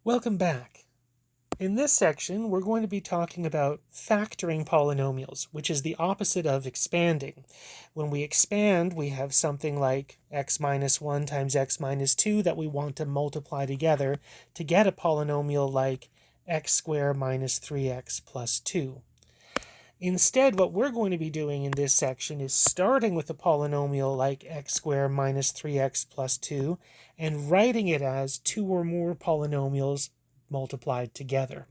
Welcome back. In this section, we're going to be talking about factoring polynomials, which is the opposite of expanding. When we expand, we have something like x minus 1 times x minus 2 that we want to multiply together to get a polynomial like x squared minus 3x plus 2. Instead, what we're going to be doing in this section is starting with a polynomial like x squared minus 3x plus 2 and writing it as two or more polynomials multiplied together.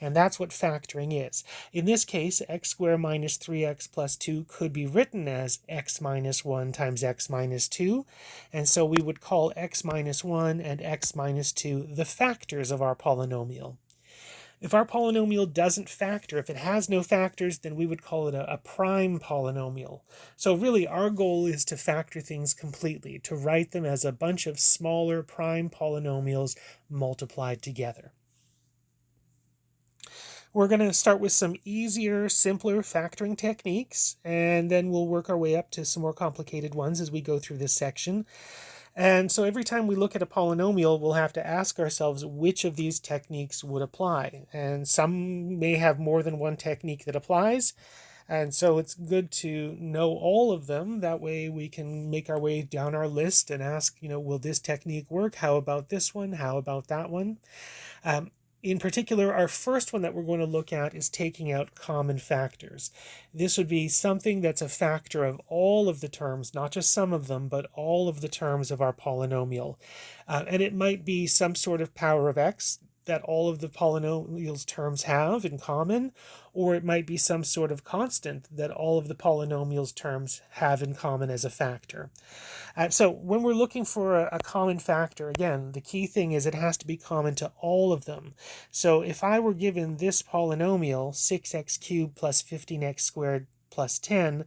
And that's what factoring is. In this case, x squared minus 3x plus 2 could be written as x minus 1 times x minus 2. And so we would call x minus 1 and x minus 2 the factors of our polynomial. If our polynomial doesn't factor, if it has no factors, then we would call it a prime polynomial. So really, our goal is to factor things completely, to write them as a bunch of smaller prime polynomials multiplied together. We're going to start with some easier, simpler factoring techniques, and then we'll work our way up to some more complicated ones as we go through this section. And so every time we look at a polynomial, we'll have to ask ourselves which of these techniques would apply. And some may have more than one technique that applies. And so it's good to know all of them. That way we can make our way down our list and ask, will this technique work? How about this one? How about that one? In particular, our first one that we're going to look at is taking out common factors. This would be something that's a factor of all of the terms, not just some of them, but all of the terms of our polynomial. And it might be some sort of power of x that all of the polynomial's terms have in common, or it might be some sort of constant that all of the polynomial's terms have in common as a factor. So when we're looking for a common factor, again, the key thing is it has to be common to all of them. So if I were given this polynomial, 6x cubed plus 15x squared plus 10,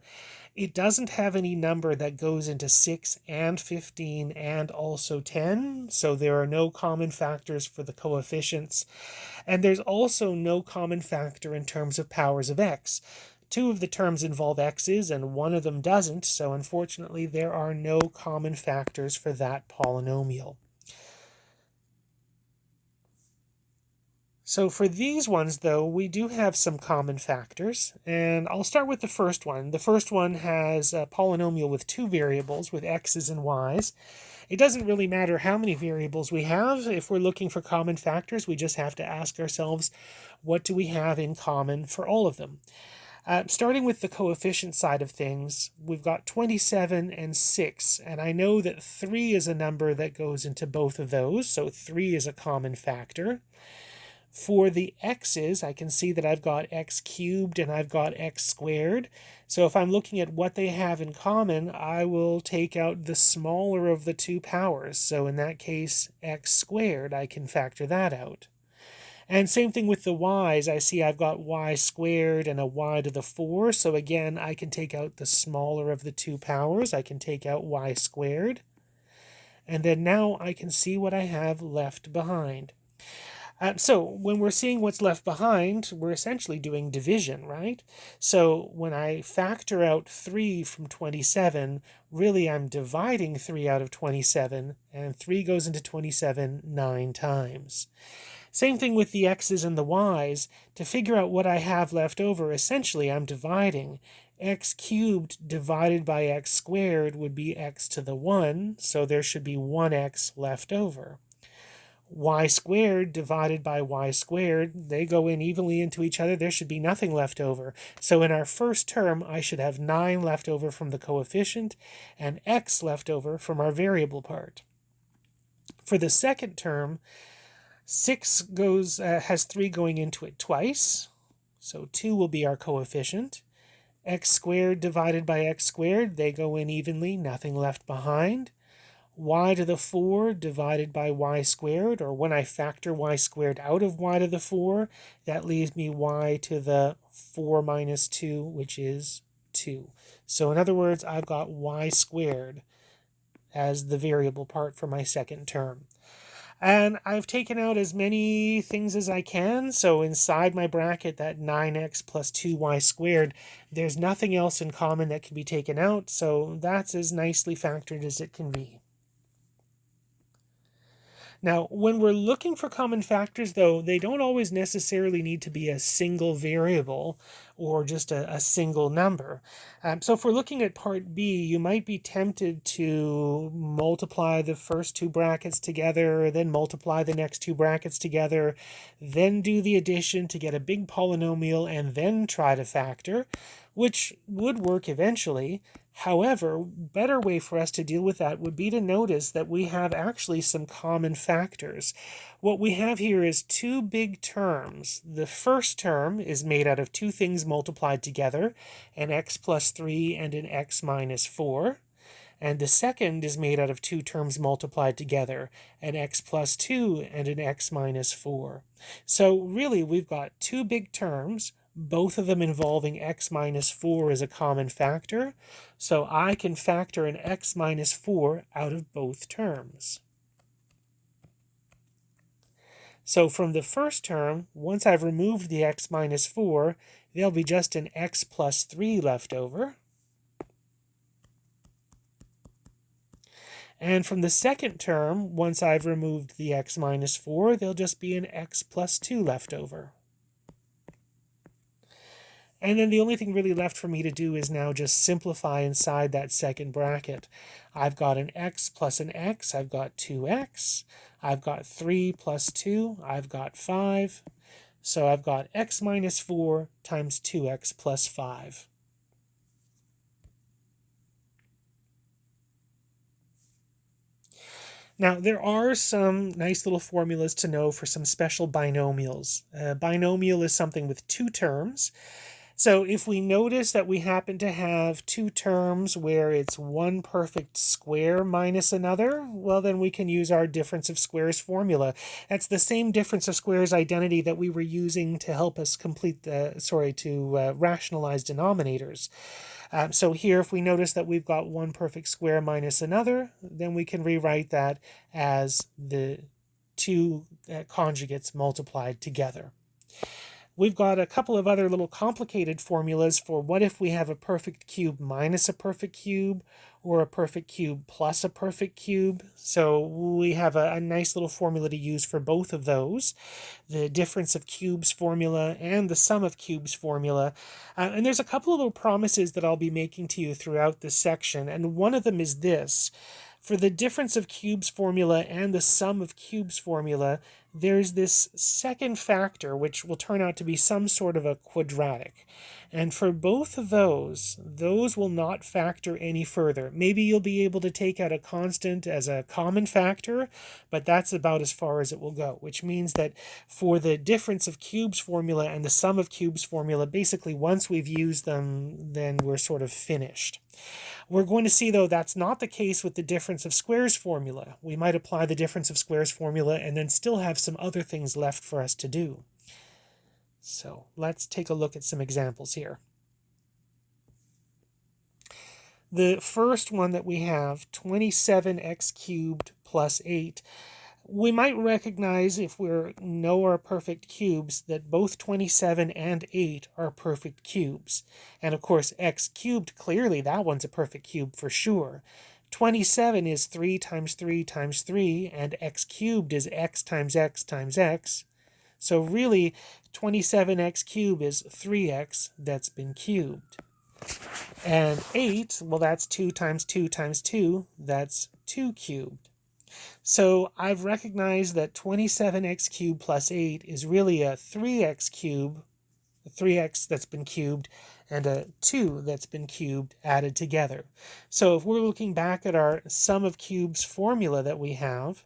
it doesn't have any number that goes into 6 and 15 and also 10, so there are no common factors for the coefficients. And there's also no common factor in terms of powers of x. Two of the terms involve x's and one of them doesn't, so unfortunately there are no common factors for that polynomial. So for these ones, though, we do have some common factors, and I'll start with the first one. The first one has a polynomial with two variables, with x's and y's. It doesn't really matter how many variables we have. If we're looking for common factors, we just have to ask ourselves, what do we have in common for all of them? Starting with the coefficient side of things, we've got 27 and 6, and I know that 3 is a number that goes into both of those, so 3 is a common factor. For the x's, I can see that I've got x cubed and I've got x squared. So if I'm looking at what they have in common, I will take out the smaller of the two powers. So in that case, x squared, I can factor that out. And same thing with the y's. I see I've got y squared and a y to the 4. So again, I can take out the smaller of the two powers. I can take out y squared. And then now I can see what I have left behind. So when we're seeing what's left behind, we're essentially doing division, right? So when I factor out 3 from 27, really I'm dividing 3 out of 27, and 3 goes into 27 9 times. Same thing with the x's and the y's. To figure out what I have left over, essentially I'm dividing. X cubed divided by x squared would be x to the 1, so there should be 1x left over. Y squared divided by y squared, they go in evenly into each other. There should be nothing left over. So in our first term, I should have 9 left over from the coefficient and x left over from our variable part. For the second term, 6 has 3 going into it twice, so 2 will be our coefficient. X squared divided by x squared, they go in evenly, nothing left behind. Y to the 4 divided by y squared, or when I factor y squared out of y to the 4, that leaves me y to the 4 minus 2, which is 2. So in other words, I've got y squared as the variable part for my second term. And I've taken out as many things as I can, so inside my bracket, that 9x plus 2y squared, there's nothing else in common that can be taken out, so that's as nicely factored as it can be. Now, when we're looking for common factors, though, they don't always necessarily need to be a single variable or just a single number. So if we're looking at part B, you might be tempted to multiply the first two brackets together, then multiply the next two brackets together, then do the addition to get a big polynomial, and then try to factor, which would work eventually. However, a better way for us to deal with that would be to notice that we have actually some common factors. What we have here is two big terms. The first term is made out of two things multiplied together, an x plus 3 and an x minus 4. And the second is made out of two terms multiplied together, an x plus 2 and an x minus 4. So really, we've got two big terms, both of them involving x minus 4 as a common factor. So I can factor an x minus 4 out of both terms. So from the first term, once I've removed the x minus 4, there'll be just an x plus 3 left over. And from the second term, once I've removed the x minus 4, there'll just be an x plus 2 left over. And then the only thing really left for me to do is now just simplify inside that second bracket. I've got an x plus an x, I've got 2x. I've got 3 plus 2, I've got 5. So I've got x minus 4 times 2x plus 5. Now, there are some nice little formulas to know for some special binomials. A binomial is something with two terms. So if we notice that we happen to have two terms where it's one perfect square minus another, well, then we can use our difference of squares formula. That's the same difference of squares identity that we were using to help us rationalize denominators. So here, if we notice that we've got one perfect square minus another, then we can rewrite that as the two conjugates multiplied together. We've got a couple of other little complicated formulas for what if we have a perfect cube minus a perfect cube, or a perfect cube plus a perfect cube. So we have a nice little formula to use for both of those, the difference of cubes formula and the sum of cubes formula. And there's a couple of little promises that I'll be making to you throughout this section, and one of them is this. For the difference of cubes formula and the sum of cubes formula, there's this second factor, which will turn out to be some sort of a quadratic. And for both of those will not factor any further. Maybe you'll be able to take out a constant as a common factor, but that's about as far as it will go, which means that for the difference of cubes formula and the sum of cubes formula, basically once we've used them, then we're sort of finished. We're going to see, though, that's not the case with the difference of squares formula. We might apply the difference of squares formula and then still have some other things left for us to do. So let's take a look at some examples here. The first one that we have, 27x cubed plus 8, we might recognize, if we know our perfect cubes, that both 27 and 8 are perfect cubes. And of course, x cubed, clearly that one's a perfect cube for sure. 27 is 3 times 3 times 3, and x cubed is x times x times x. So really, 27x cubed is 3x that's been cubed. And 8, well, that's 2 times 2 times 2, that's 2 cubed. So I've recognized that 27x cubed plus 8 is really a 3x cube, a 3x that's been cubed, and a 2 that's been cubed added together. So if we're looking back at our sum of cubes formula that we have,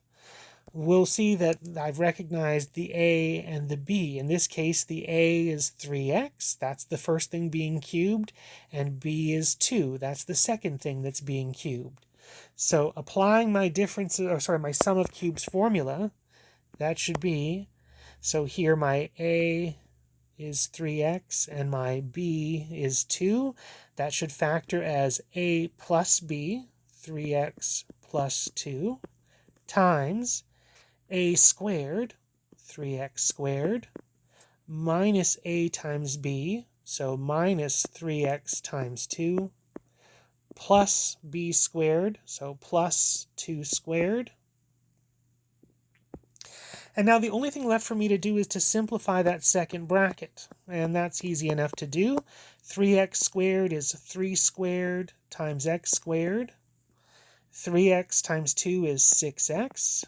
we'll see that I've recognized the a and the b. In this case, the a is 3x, that's the first thing being cubed, and b is 2, that's the second thing that's being cubed. So applying my my sum of cubes formula, that should be, so here my a is 3x and my b is 2. That should factor as a plus b, 3x plus 2, times a squared, 3x squared, minus a times b, so minus 3x times 2, plus b squared, so plus 2 squared, And now the only thing left for me to do is to simplify that second bracket. And that's easy enough to do. 3x squared is 3 squared times x squared. 3x times 2 is 6x.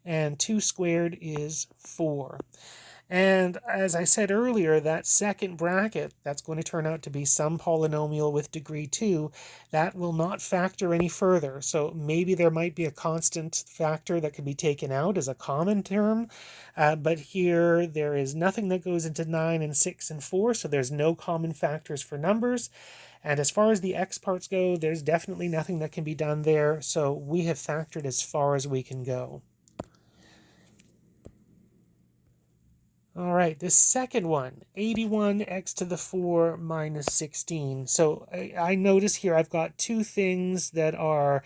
And 2 squared is 4. And as I said earlier, that second bracket, that's going to turn out to be some polynomial with degree 2. That will not factor any further. So maybe there might be a constant factor that can be taken out as a common term. But here there is nothing that goes into 9 and 6 and 4, so there's no common factors for numbers. And as far as the x parts go, there's definitely nothing that can be done there. So we have factored as far as we can go. All right, this second one, 81x to the 4 minus 16. So I notice here I've got two things that are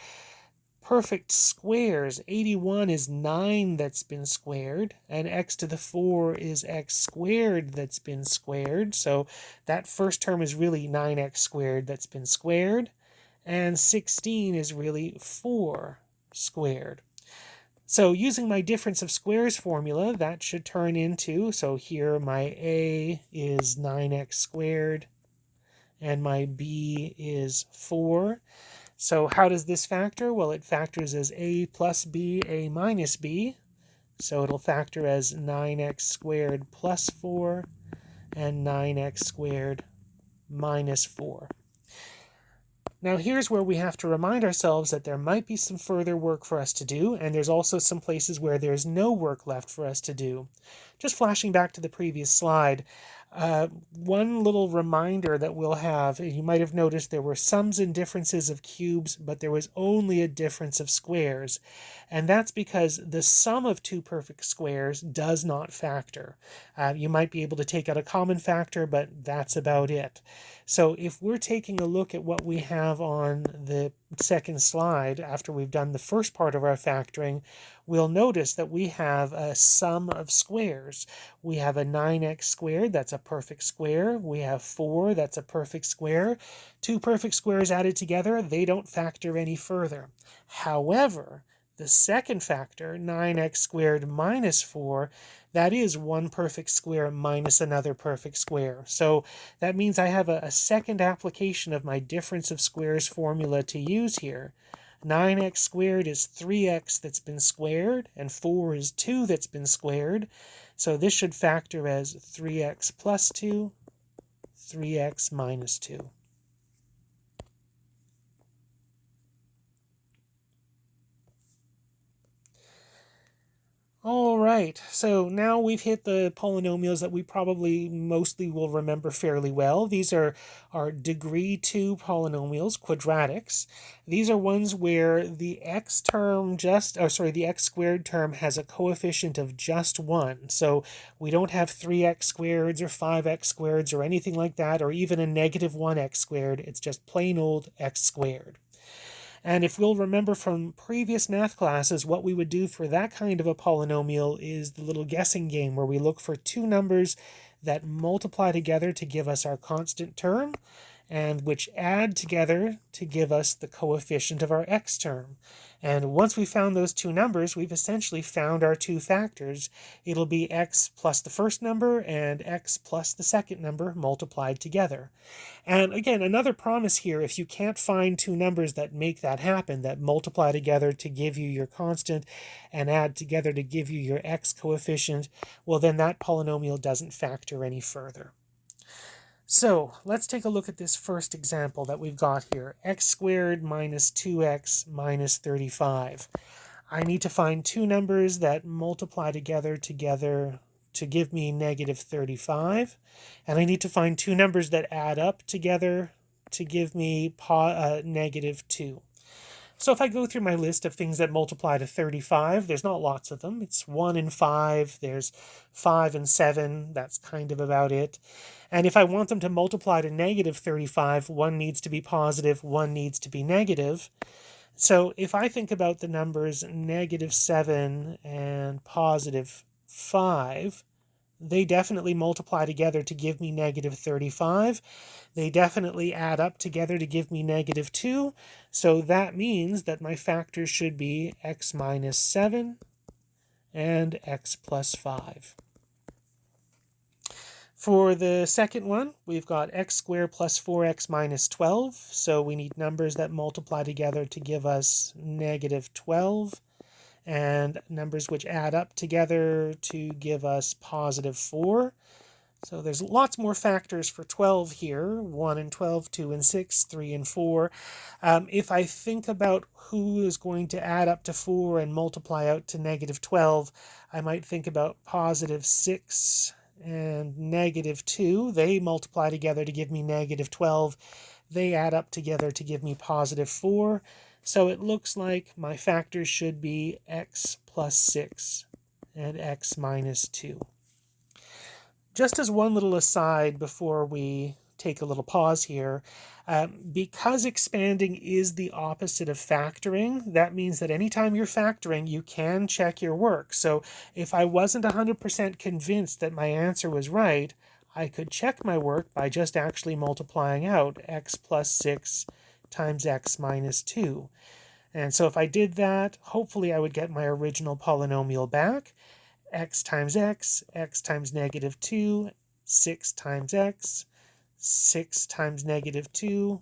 perfect squares. 81 is 9 that's been squared, and x to the 4 is x squared that's been squared. So that first term is really 9x squared that's been squared, and 16 is really 4 squared. So using my difference of squares formula, that should turn into, so here my a is 9x squared, and my b is 4. So how does this factor? Well, it factors as a plus b, a minus b. So it'll factor as 9x squared plus 4, and 9x squared minus 4. Now here's where we have to remind ourselves that there might be some further work for us to do, and there's also some places where there's no work left for us to do. Just flashing back to the previous slide, one little reminder that we'll have, you might have noticed there were sums and differences of cubes, but there was only a difference of squares. And that's because the sum of two perfect squares does not factor. You might be able to take out a common factor, but that's about it. So if we're taking a look at what we have on the second slide, after we've done the first part of our factoring, we'll notice that we have a sum of squares. We have a 9x squared, that's a perfect square. We have 4, that's a perfect square. Two perfect squares added together, they don't factor any further. However, the second factor, 9x squared minus 4, that is one perfect square minus another perfect square. So that means I have a second application of my difference of squares formula to use here. 9x squared is 3x that's been squared, and 4 is 2 that's been squared. So this should factor as 3x plus 2, 3x minus 2. All right, so now we've hit the polynomials that we probably mostly will remember fairly well. These are our degree 2 polynomials, quadratics. These are ones where the x term the x squared term has a coefficient of just 1. So we don't have 3x squareds or 5x squareds or anything like that, or even a negative 1x squared. It's just plain old x squared. And if we'll remember from previous math classes, what we would do for that kind of a polynomial is the little guessing game where we look for two numbers that multiply together to give us our constant term, and which add together to give us the coefficient of our x term. And once we found those two numbers, we've essentially found our two factors. It'll be x plus the first number and x plus the second number multiplied together. And again, another promise here, if you can't find two numbers that make that happen, that multiply together to give you your constant and add together to give you your x coefficient, well then that polynomial doesn't factor any further. So let's take a look at this first example that we've got here, x squared minus 2x minus 35. I need to find two numbers that multiply together to give me negative 35, and I need to find two numbers that add up together to give me negative 2. So if I go through my list of things that multiply to 35, there's not lots of them. It's 1 and 5, there's 5 and 7, that's kind of about it. And if I want them to multiply to negative 35, one needs to be positive, one needs to be negative. So if I think about the numbers negative 7 and positive 5, they definitely multiply together to give me negative 35. They definitely add up together to give me negative 2. So that means that my factors should be x minus 7 and x plus 5. For the second one, we've got x squared plus 4x minus 12. So we need numbers that multiply together to give us negative 12, and numbers which add up together to give us positive 4. So there's lots more factors for 12 here, 1 and 12, 2 and 6, 3 and 4. If I think about who is going to add up to 4 and multiply out to negative 12, I might think about positive 6 and negative 2. They multiply together to give me negative 12. They add up together to give me positive 4. So it looks like my factors should be x plus 6 and x minus 2. Just as one little aside before we take a little pause here, because expanding is the opposite of factoring, that means that anytime you're factoring, you can check your work. So if I wasn't 100% convinced that my answer was right, I could check my work by just actually multiplying out x plus 6 times x minus 2. And so if I did that, hopefully I would get my original polynomial back. X times x times negative 2, 6 times x, 6 times negative 2,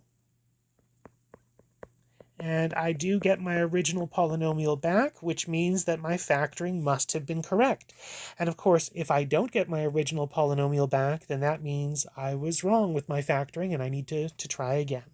and I do get my original polynomial back, which means that my factoring must have been correct. And of course, if I don't get my original polynomial back, then that means I was wrong with my factoring and I need to try again.